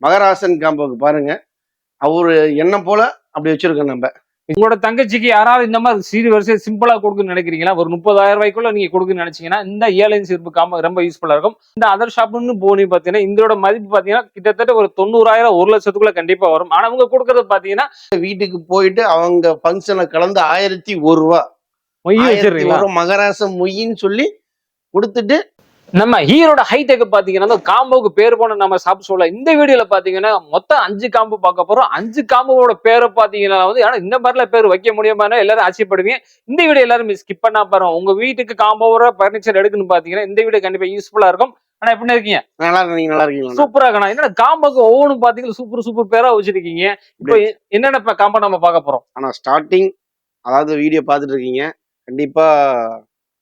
மகராசன் காம்போக்கு பாருங்க. அவரு எண்ணம் போல அப்படி வச்சிருக்கோம் நம்ம. உங்களோட தங்கச்சிக்கு யாராவது இந்த மாதிரி சீரி வரிசை சிம்பிளா கொடுக்குன்னு நினைக்கிறீங்களா? ஒரு 30,000 ரூபாய்க்குள்ள நீங்க கொடுக்குன்னு நினைச்சீங்கன்னா இந்த 7 இன்ச் இருப்பு காம்போ ரொம்ப யூஸ்ஃபுல்லா இருக்கும். இந்த அதர் ஷாப்னு போனி பாத்தீங்கன்னா இதோட மதிப்பு பாத்தீங்கன்னா கிட்டத்தட்ட ஒரு 90,000 1,00,000க்குள்ள கண்டிப்பா வரும். ஆனா அவங்க கொடுக்கறது பாத்தீங்கன்னா வீட்டுக்கு போயிட்டு அவங்க ஃபங்க்ஷனை கலந்து 1,001 ரூபா மொய் வச்சிருக்கீங்களா? மகராசன் மொய்ன்னு சொல்லி கொடுத்துட்டு நம்ம ஹீரோட ஹைடெக் பாத்தீங்கன்னா அந்த காம்போக்கு பேர் போன நம்ம ஷாப் சொல்ல இந்த வீடியோல பாத்தீங்கன்னா மொத்தம் 5 காம்போ பார்க்க போறோம். 5 காம்போவோட பேரை பாத்தீங்கன்னா ஆனா இந்த மாதிரில பேர் வைக்க முடியுமா எல்லாரும் ஆச்சரியப்படுவீங்க. இந்த வீடியோ எல்லாரும் ஸ்கிப் பண்ணா பாருங்க. உங்க வீட்டுக்கு காம்போவோட பர்னிச்சர் எடுக்கணும்னு பாத்தீங்கன்னா இந்த வீடியோ கண்டிப்பா யூஸ்ஃபுல்லா இருக்கும். ஆனா எப்படி இருக்கீங்க? நல்லா இருக்கீங்க. நல்லா இருக்கீங்க. சூப்பரா இருக்கணும். என்னடா காம்போக்கு ஒவ்வொன்றும் பாத்தீங்கன்னா சூப்பர் பேரா வச்சிருக்கீங்க. இப்போ என்னென்ன காம்போ நம்ம பார்க்க போறோம்? ஆனா ஸ்டார்டிங் அதாவது வீடியோ பார்த்துட்டு இருக்கீங்க, கண்டிப்பா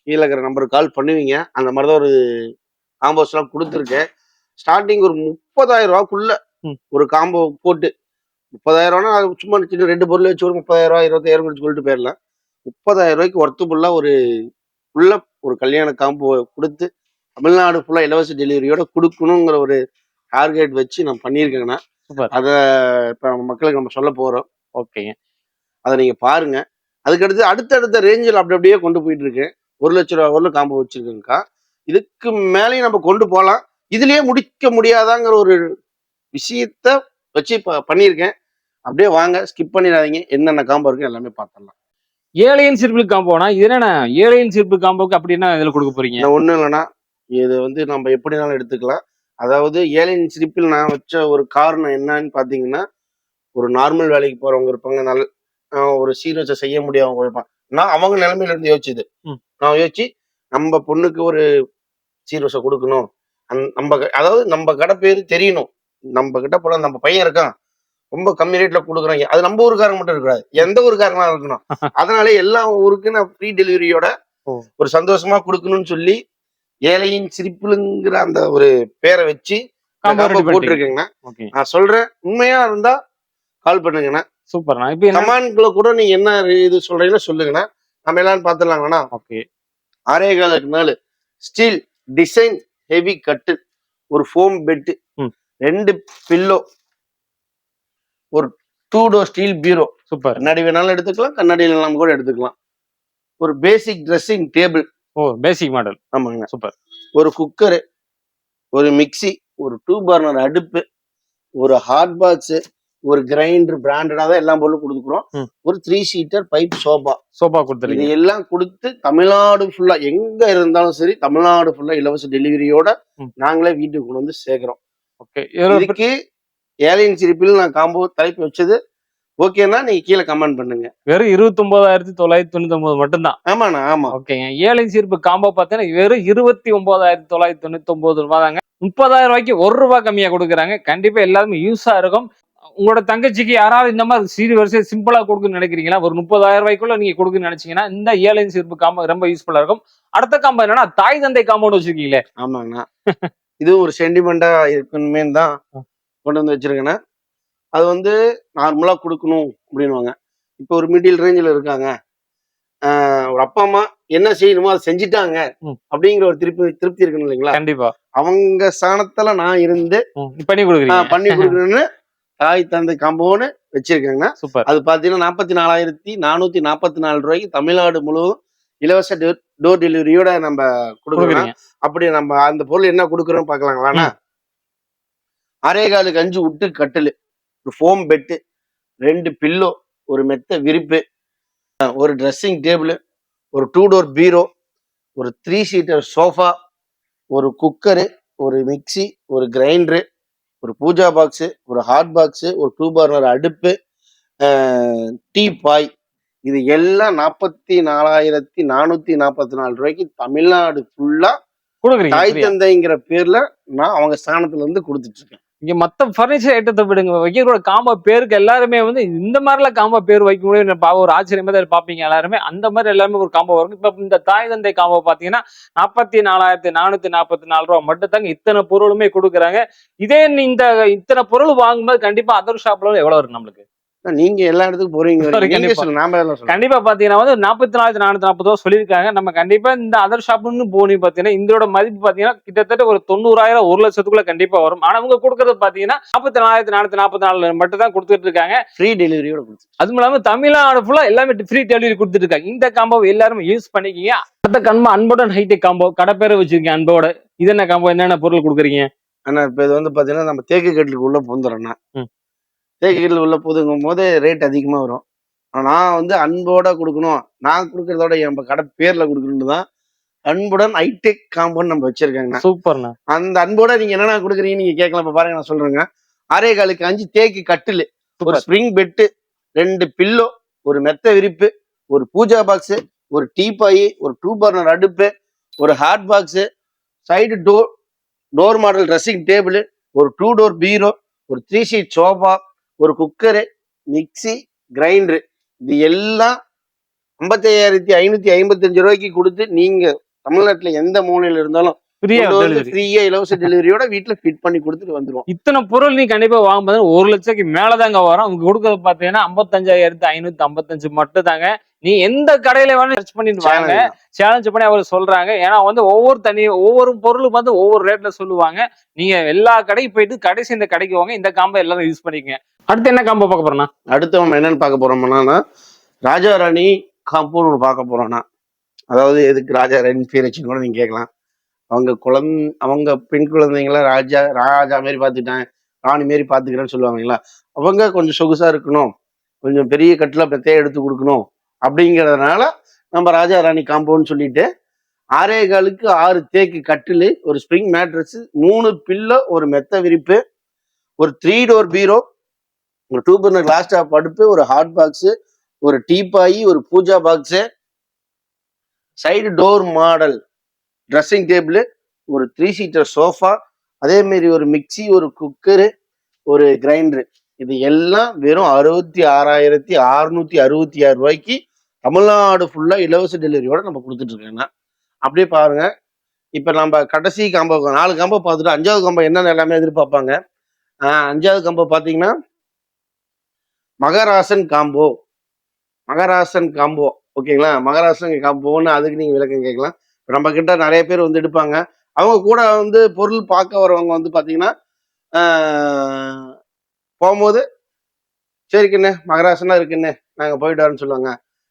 கீழே இருக்கிற நம்பருக்கு கால் பண்ணுவீங்க. அந்த மாதிரிதான் ஒரு காம்போஸ் எல்லாம் கொடுத்துருக்கேன். ஸ்டார்டிங் ஒரு 30,000 ரூபாய்க்குள்ள ஒரு காம்போ போட்டு 30,000 ரூபானா சும்மா சின்ன 2 பொருள் வச்சு ஒரு 30,000 20,000 சொல்லிட்டு போயிடலாம். 30,000 ரூபாய்க்கு ஒர்த்துபுல்லா ஒரு கல்யாண காம்போ கொடுத்து தமிழ்நாடு ஃபுல்லா இலவச டெலிவரியோட கொடுக்கணுங்கிற ஒரு டார்கெட் வச்சு நான் பண்ணியிருக்கேங்கண்ணா. அதை இப்ப மக்களுக்கு நம்ம சொல்ல போறோம். ஓகேங்க, அதை நீங்க பாருங்க. அதுக்கடுத்து அடுத்தடுத்த ரேஞ்சில் அப்படி அப்படியே கொண்டு போயிட்டு இருக்கேன். 1,00,000 ரூபா வரலும் காம்போ வச்சிருக்கேங்க்கா. இதுக்கு மேலேயும் நம்ம கொண்டு போகலாம். இதுலயே முடிக்க முடியாதாங்கிற ஒரு விஷயத்த வச்சு பண்ணியிருக்கேன். அப்படியே வாங்க, ஸ்கிப் பண்ணிடாதீங்க. என்னென்ன காம்போ இருக்கு எல்லாமே பார்த்துடலாம். 7 இன்ச் இருப்பு காம்போனா இது என்ன 7 இன்ச் இருப்பு காம்போக்கு அப்படின்னா இதுல கொடுக்க போறீங்க? ஒண்ணும் இல்லைன்னா இது நம்ம எப்படினாலும் எடுத்துக்கலாம். அதாவது 7 இன்ச் ரிப்பில் நான் வச்ச ஒரு காரணம் என்னன்னு பாத்தீங்கன்னா, ஒரு நார்மல் வேலைக்கு போறவங்க இருப்பாங்க, ஒரு சீரியஸை செய்ய முடியாதவங்க இருப்பாங்க. நான் அவங்க நிலைமையில இருந்து யோசிச்சுது. நான் யோசிச்சு நம்ம பொண்ணுக்கு ஒரு சீரியஸை கொடுக்கணும். அதாவது நம்ம கடை பேரு தெரியணும். நம்ம கிட்ட போல நம்ம பையன் இருக்கான், ரொம்ப கம்மி ரேட்ல கொடுக்குறாங்க. அது நம்ம ஊருக்காரங்க மட்டும் இருக்காது, எந்த ஊருக்காரங்களா இருக்கணும். அதனால எல்லா ஊருக்கு நான் ஃப்ரீ டெலிவரியோட ஒரு சந்தோஷமா கொடுக்கணும்னு சொல்லி 7 இன்ச் சிரிப்புங்கிற அந்த ஒரு பேரை வச்சு போட்டிருக்கேங்கண்ணா. நான் சொல்றேன், உண்மையா இருந்தா கால் பண்ணுங்கண்ணா. சூப்பர்ண்ணா. இப்ப கமெண்ட்ல கூட நீங்க என்ன இது சொல்றீங்கன்னா சொல்லுங்கண்ணா. நம்ம எல்லாரும் பாத்துடலாங்கண்ணா. ஓகே. 6.4 ஸ்டீல் டிசைன் ஹெவி கட்டு, ஒரு ஃபோம் பெட், 2 பில்லோ, ஒரு 2 டோர் ஸ்டீல் பீரோ. சூப்பர். கண்ணாடி வேணாலும் எடுத்துக்கலாம், கண்ணாடி இல்லாம கூட எடுத்துக்கலாம். ஒரு பேசிக் ட்ரெஸ்ஸிங் டேபிள். Basic model. ஆமாங்க. சூப்பர். ஒரு குக்கரு, ஒரு மிக்சி, ஒரு 2 பர்னர் அடுப்பு, ஒரு ஹாட் பாக்ஸ், ஒரு கிரைண்டர், பிராண்டடா தான் எல்லா பொருளும் கொடுத்துக்கிறோம். ஒரு 3 சீட்டர் பைப் சோபா கொடுத்துருக்கு. இது எல்லாம் கொடுத்து தமிழ்நாடு ஃபுல்லா எங்க இருந்தாலும் சரி தமிழ்நாடு ஃபுல்லா இலவச டெலிவரியோட நாங்களே வீட்டுக்கு கொண்டு வந்து சேர்க்கிறோம். இதுக்கு 7 இன்ச் ரிப்பில் நான் காம்போ தலைப்பு வச்சது ஓகேன்னா நீங்க கீழே கமெண்ட் பண்ணுங்க. வெறும் 29,999 மட்டும்தான். ஆமாண்ணா, ஆமா. ஓகேங்க. 7 இன்ச் இருப்பு காம்போ பார்த்தீங்கன்னா வெறும் 29,999 ரூபாய் தாங்க. 30,000 ரூபாய்க்கு 1 ரூபாய் கம்மியா கொடுக்குறாங்க. கண்டிப்பா எல்லாருமே யூஸா இருக்கும். உங்களோட தங்கச்சிக்கு யாராவது இந்த மாதிரி சீரி வரிசை சிம்பிளா கொடுக்குன்னு நினைக்கிறீங்களா? ஒரு 30,000 ரூபாய்க்குள்ள நீங்க கொடுக்குன்னு நினைச்சீங்கன்னா இந்த 7 இன்ச் இருப்பு காம்போ ரொம்ப யூஸ்ஃபுல்லா இருக்கும். அடுத்த காம்போ என்னன்னா தாய் தந்தை காம்போன்னு வச்சிருக்கீங்களே. ஆமாங்கண்ணா. இது ஒரு சென்டிமெண்டா இருக்குன்னு தான் கொண்டு வந்து வச்சிருக்கேன்னா. அது நார்மலா கொடுக்கணும் அப்படின்வாங்க. இப்போ ஒரு மிடில் ரேஞ்சில் இருக்காங்க, ஒரு அப்பா அம்மா என்ன செய்யணுமோ அதை செஞ்சுட்டாங்க அப்படிங்கிற ஒரு திருப்தி இருக்கணும் இல்லைங்களா? கண்டிப்பா. அவங்க ஸ்தானத்துல நான் இருந்து பண்ணி கொடுக்கணும்னு தாய் தந்தை காம்போன்னு வச்சிருக்கேங்கன்னா. அது பாத்தீங்கன்னா 44,444 ரூபாய்க்கு தமிழ்நாடு முழுவதும் இலவச டோர் டெலிவரியோட நம்ம கொடுக்குறோம். அப்படி நம்ம அந்த பொருள் என்ன கொடுக்குறோம் பாக்கலாங்களா? 6.4 5 உட்டு கட்டில், ஒரு ஃபோம் பெட்டு, 2 பில்லோ, ஒரு மெத்த விரிப்பு, ஒரு ட்ரெஸ்ஸிங் டேபிள், ஒரு 2 டோர் பீரோ, ஒரு 3 சீட்டர் சோஃபா, ஒரு குக்கரு, ஒரு மிக்சி, ஒரு கிரைண்டரு, ஒரு பூஜா பாக்ஸு, ஒரு ஹாட் பாக்ஸு, ஒரு 2 பர்னர் அடுப்பு, டீ பாய். இது எல்லாம் 44,444 ரூபாய்க்கு தமிழ்நாடு ஃபுல்லா தாய் தந்தைங்கிற பேர்ல நான் அவங்க ஸ்தானத்துல இருந்து கொடுத்துட்டு இருக்கேன். இங்க மத்த பர்னிச்சர் ஐட்டத்தை விடுங்க, வைக்கிறோட காம்போ பேருக்கு எல்லாருமே இந்த மாதிரிலாம் காம்போ பேர் வைக்க முடியும். ஒரு ஆச்சரியமா தான் பாப்பீங்க எல்லாருமே. அந்த மாதிரி எல்லாருமே ஒரு காம்போ வரும். இப்ப இந்த தாய் தந்தை காம்போ பாத்தீங்கன்னா 44,444 ரூபாய் மட்டும் தாங்க இத்தனை பொருளுமே கொடுக்குறாங்க. இதே இந்த இத்தனை பொருள் வாங்கும்போது கண்டிப்பா அதர் ஷாப்ல எவ்வளவு இருக்கு நம்மளுக்கு? நீங்க எல்லா இடத்துக்கும் போறீங்க Sorry, நீங்க கண்டிப்பா. சொல்லுங்க, நாம எல்லாம் சொல்லுங்க. கண்டிப்பா பாத்தீங்கன்னா வந்து 44,440 சொல்லியிருக்காங்க. நம்ம கண்டிப்பா இந்த அதர் ஷாப்னு போனி பாத்தீங்கன்னா இதோட மதிப்பு பாத்தீங்கன்னா கிட்டத்தட்ட ஒரு 90,000 1,00,000க்குள்ள கண்டிப்பா வரும். ஆனா அவங்க கொடுக்கறது பாத்தீங்கன்னா 44,444 மட்டும் தான் கொடுத்துட்டு இருக்காங்க. ஃப்ரீ டெலிவரியோட கொடுத்து. அதுவும் இல்லாம தமிழ்நாடு ஃபுல்லா எல்லாமே ஃப்ரீ டெலிவரி கொடுத்துட்டு இருக்காங்க. இந்த காம்போ எல்லாரும் யூஸ் பண்ணிக்கிங்க. அடுத்த காம்போ அன்புடன் ஹைடெக் காம்போ கடை பேரை வச்சிருக்கேன் அன்போட. இது என்ன காம்போ, என்னென்ன பொருள் கொடுக்குறீங்க? ஆனா இப்ப இது வந்து பாத்தீங்கன்னா நம்ம தேக்கு கட்டிலுக்கு உள்ள புகுந்துறோம்னா ம். தேக்கு கட்டில் உள்ள புதுங்கும் போது ரேட் அதிகமா வரும். ஆனா நான் வந்து அன்போட கொடுக்கணும், நான் கொடுக்கறதோட என் கடை பேர்ல கொடுக்கணும்னு தான் அன்புடன் ஹைடெக் காம்போன்னு நம்ம வச்சிருக்காங்க. சூப்பர்ண்ணா. அந்த அன்போட நீங்க என்னென்ன கொடுக்குறீங்கன்னு நீங்க கேட்கலாம். இப்ப பாருங்க நான் சொல்றேங்க. 6.25 தேக்கு கட்டில், ஒரு சூப்பர். ஸ்ப்ரிங் பெட்டு, 2 பில்லோ, ஒரு மெத்த விரிப்பு, ஒரு பூஜா பாக்ஸ், ஒரு டீபாய், ஒரு 2 பர்னர் அடுப்பு, ஒரு hot box, side door model dressing table, ஒரு 2 டோர் பீரோ, ஒரு 3 சீட் சோஃபா, ஒரு குக்கரு, மிக்சி, கிரைண்டர், இது எல்லாம் 55,555 ரூபாய்க்கு கொடுத்து நீங்க தமிழ்நாட்டுல எந்த மூலையில இருந்தாலும் ஃப்ரீயா கொண்டு வந்து டெலிவரி. ஃப்ரீயா இலவச டெலிவரியோட வீட்டுல ஃபிட் பண்ணி கொடுத்துட்டு வந்துருவோம். இத்தனை பொருள் நீ கண்டிப்பா வாங்கும்போது 1,00,000க்கு மேலதாங்க வரும். அவங்க கொடுக்கறது பாத்தீங்கன்னா 55,555 மட்டும் தாங்க. நீ எந்த கடையில வேணா சர்ச் பண்ணிட்டு வாங்க. சேலஞ்ச் பண்ணி அவர் சொல்றாங்க. ஏன்னா வந்து ஒவ்வொரு பொருளும் வந்து ஒவ்வொரு ரேட்ல சொல்லுவாங்க. நீங்க எல்லா கடைக்கு போயிட்டு கடைசி இந்த கடைக்கு வாங்க. இந்த காம்போ எல்லாரும் யூஸ் பண்ணிக்கங்க. அடுத்து என்ன காம்போ பார்க்க போறோம்னா? அடுத்து நம்ம என்னன்னு பார்க்க போறோம்னா ராஜா ராணி காம்போன்னு ஒன்று பார்க்க போறோம்னா, அதாவது எதுக்கு ராஜா ராணி பேர் வச்சுன்னு கூட நீங்க கேட்கலாம். அவங்க பெண் குழந்தைங்கள ராஜா மாரி பார்த்துட்டேன், ராணி மாரி பார்த்துக்கிறேன்னு சொல்லுவாங்களா, அவங்க கொஞ்சம் சொகுசா இருக்கணும், கொஞ்சம் பெரிய கட்டில மெத்தையை எடுத்து கொடுக்கணும் அப்படிங்கிறதுனால நம்ம ராஜா ராணி காம்போன்னு சொல்லிட்டு 6.25க்கு 6 தேக்கு கட்டில், ஒரு ஸ்ப்ரிங் மேட்ரஸ், 3 பில்லோ, ஒரு மெத்த விரிப்பு, ஒரு 3 டோர் பீரோ, ஒரு 2 பர்னர் கிளாஸ் டாப் அடுப்பு, ஒரு ஹாட் பாக்ஸ், ஒரு டீபாய், ஒரு puja box, side door model dressing table, ஒரு 3 சீட்டர் சோஃபா, அதே மாதிரி ஒரு மிக்சி, ஒரு குக்கரு, ஒரு கிரைண்டர், இது எல்லாம் வெறும் 66,666 ரூபாய்க்கு தமிழ்நாடு ஃபுல்லா இலவச டெலிவரியோட நம்ம கொடுத்துட்டு இருக்கோம்னா. அப்படியே பாருங்க. இப்ப நம்ம கடைசி காம்போ 4 காம்போ பார்த்துட்டு 5வது காம்போ என்னென்ன எல்லாமே எதிர்பார்ப்பாங்க. 5வது காம்போ பாத்தீங்கன்னா மகராசன் காம்போ. மகராசன் காம்போ ஓகேங்களா? மகராசன் காம்போன்னு அதுக்கு நீங்க விளக்கம் கேட்கலாம். நம்ம கிட்ட நிறைய பேர் வந்து எடுப்பாங்க. அவங்க கூட வந்து பொருள் பார்க்க வரவங்க வந்து பாத்தீங்கன்னா போகும்போது சரிக்குண்ணே மகராசனா இருக்குண்ணே நாங்க போயிட்டு வரோன்னு சொல்லுவாங்க.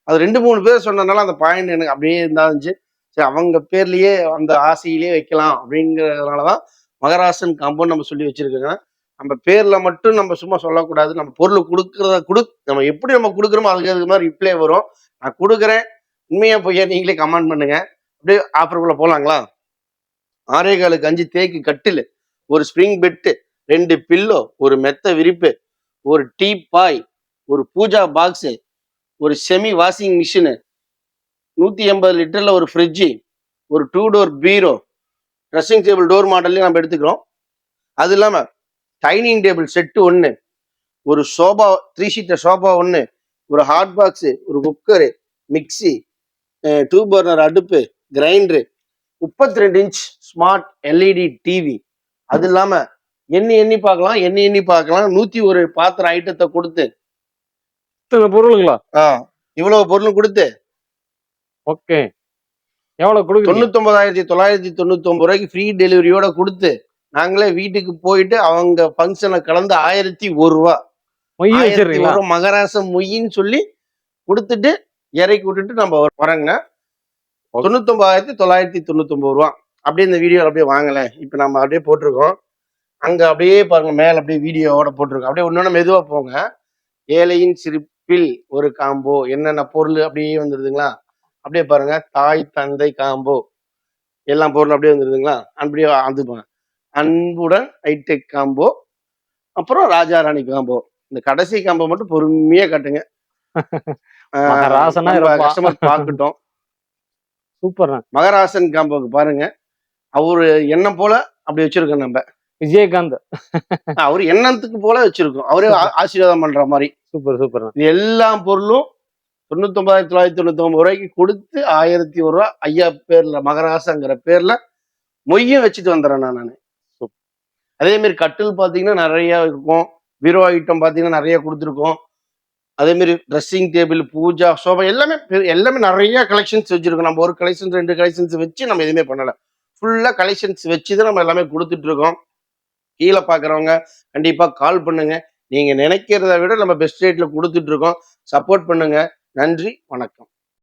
அது 2-3 பேர் சொன்னதுனால அந்த பாயிண்ட் எனக்கு அப்படியே இருந்தாச்சு. சரி, அவங்க பேர்லயே அந்த ஆசையிலேயே வைக்கலாம் அப்படிங்கிறதுனாலதான் மகராசன் காம்போன்னு நம்ம சொல்லி வச்சிருக்கோங்க. நம்ம பேர்ல மட்டும் நம்ம சும்மா சொல்லக்கூடாது. நம்ம பொருள் கொடுக்கறத நம்ம எப்படி நம்ம கொடுக்குறோமோ அதுக்கு மாதிரி ரிப்ளை வரும். நான் கொடுக்குறேன், உண்மையா பொய்யா நீங்களே கமெண்ட் பண்ணுங்க. அப்படியே ஆஃபருக்குள்ள போலாங்களா? 6.25 தேக்கு கட்டில், ஒரு ஸ்ப்ரிங் பெட்டு, 2 பில்லோ, ஒரு மெத்த விரிப்பு, ஒரு டீபாய், ஒரு பூஜா பாக்ஸ், ஒரு செமி வாஷிங் மிஷின், 180 லிட்டர்ல ஒரு ஃப்ரிட்ஜ், ஒரு 2 டோர் பீரோ, ட்ரெஸ்ஸிங் டேபிள் டோர் மாடல்லையும் நம்ம எடுத்துக்கிறோம். அது இல்லாம டைனிங் டேபிள் செட்டு 1, ஒரு சோபா 3 சீட்டர் சோபா 1, ஒரு ஹாட் பாக்ஸ், ஒரு குக்கரு, மிக்சி, 2 பர்னர் அடுப்பு, grinder, 32 inch smart LED TV, அது இல்லாம எண்ணி பார்க்கலாம் 101 பாத்திரம் ஐட்டத்தை கொடுத்து பொருளுங்களா? இவ்வளவு பொருளும் கொடுத்து ஓகே எவ்வளவு கொடுக்குறீங்க? 99,999 ரூபாய்க்கு ஃப்ரீ டெலிவரியோட கொடுத்து நாங்களே வீட்டுக்கு போயிட்டு அவங்க ஃபங்க்ஷனை கலந்து 1,001 ரூபா மகராசம் மொய்யின்னு சொல்லி கொடுத்துட்டு இறக்கி விட்டுட்டு நம்ம வரங்க. 99,999 ரூபா அப்படியே இந்த வீடியோ அப்படியே வாங்கல. இப்ப நம்ம அப்படியே போட்டிருக்கோம். அங்க அப்படியே பாருங்க, மேல அப்படியே வீடியோவோட போட்டிருக்கோம். அப்படியே ஒன்னொன்னு மெதுவா போங்க. ஏழையின் சிரிப்பில் ஒரு காம்போ, என்னென்ன பொருள் அப்படியே வந்துருதுங்களா? அப்படியே பாருங்க, தாய் தந்தை காம்போ எல்லா பொருளும் அப்படியே வந்துருதுங்களா? அப்படியே அது அன்புடன் ஹைடெக் காம்போ, அப்புறம் ராஜா ராணி காம்போ. இந்த கடைசி காம்போ மட்டும் பொறுமையா கட்டுங்க. கஸ்டமர் பார்க்கட்டும். சூப்பர். மகராசன் காம்போக்கு பாருங்க, அவரு எண்ணம் போல அப்படி வச்சிருக்கோம். நம்ம விஜயகாந்த் அவரு எண்ணத்துக்கு போல வச்சிருக்கோம். அவரே ஆசீர்வாதம் பண்ற மாதிரி. Super super. எல்லா பொருளும் 99,999 ரூபாய்க்கு கொடுத்து 1,001 ரூபா ஐயா பேர்ல மகராசங்கிற பேர்ல மொய்யும் வச்சுட்டு வந்துடுறேன் நானு. அதே மாதிரி கட்டில் பாத்தீங்கன்னா நிறைய இருக்கும். பீரோ ஐட்டம் பாத்தீங்கன்னா நிறைய கொடுத்துருக்கோம். அதே மாதிரி ட்ரெஸ்ஸிங் டேபிள், பூஜா, சோஃபா எல்லாமே நிறைய கலெக்ஷன்ஸ் வச்சிருக்கோம். நம்ம ஒரு கலெக்ஷன் 2 கலெக்ஷன்ஸ் வச்சு நம்ம எதுவுமே பண்ணல. ஃபுல்லா கலெக்ஷன்ஸ் வச்சு தான் நம்ம எல்லாமே குடுத்துட்டு இருக்கோம். கீழ பார்க்குறவங்க கண்டிப்பா கால் பண்ணுங்க. நீங்க நினைக்கிறத விட நம்ம பெஸ்ட் ரேட்ல குடுத்துட்டு இருக்கோம். சப்போர்ட் பண்ணுங்க. நன்றி, வணக்கம்.